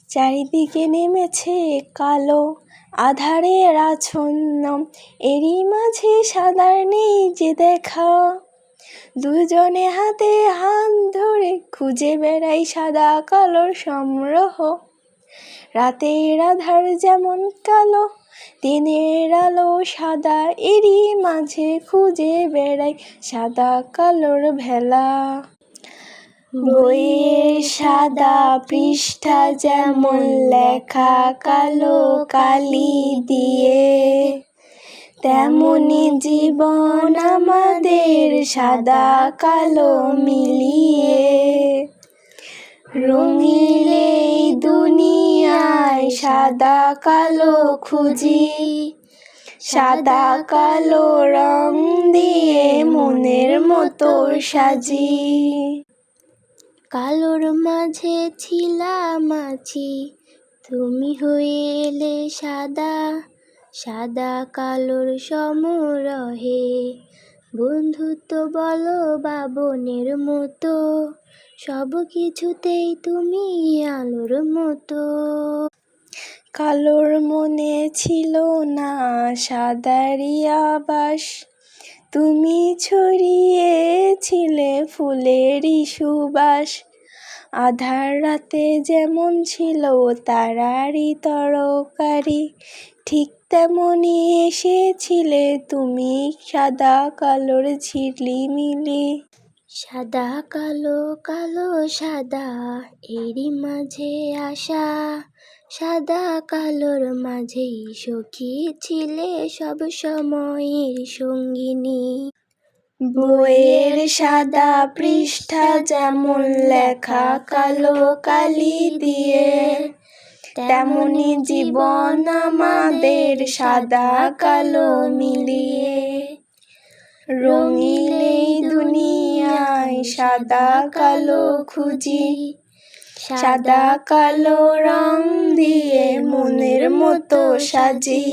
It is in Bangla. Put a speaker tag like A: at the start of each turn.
A: চারিদিকে নেমেছে কালো আঁধারের আচ্ছন্ন, এরই মাঝে সাদার নেই যে দেখা। দুজনে হাতে হাত ধরে খুঁজে বেড়াই সাদা কালোর সমারোহ। রাতের আধার যেমন কালো, দিনের আলো সাদা, এরই মাঝে খুঁজে বেড়াই সাদা কালোর ভেলা। বইয়ের সাদা পৃষ্ঠা যেমন লেখা কালো কালি দিয়ে, তেমনি জীবন আমাদের সাদা কালো মিলিয়ে। রঙিন এই দুনিয়ায় সাদা কালো খুঁজি, সাদা কালো রং দিয়ে মনের মতো সাজি।
B: কালোর মাঝে ছিলাম আছি, তুমি হয়ে এলে সাদা, সাদা কালোর সমরহে। বন্ধুত্ব বলো বা বোনের মতো, সব কিছুতেই তুমি আলোর মতো।
A: কালোর মনে ছিল না সাদারই আবাস, তুমি ছড়িয়েছিলে ফুলেরই সুবাস। আধার রাতে যেমন ছিল তারারই তরকারি, ঠিক তেমনি এসেছিলে তুমি সাদা কালোর ঝিলিমিলি।
B: সাদা কালো কালো সাদা, এরই মাঝে আসা, সাদা কালোর মাঝেই সখী ছিলে সব সময়ের সঙ্গিনী।
A: বইয়ের সাদা পৃষ্ঠা যেমন লেখা কালো কালি দিয়ে, তেমনি জীবন আমাদের সাদা কালো মিলিয়ে। রঙিন এই দুনিয়ায় সাদা কালো খুঁজি, সাদা কালো রং দিয়ে মনের মতো সাজি।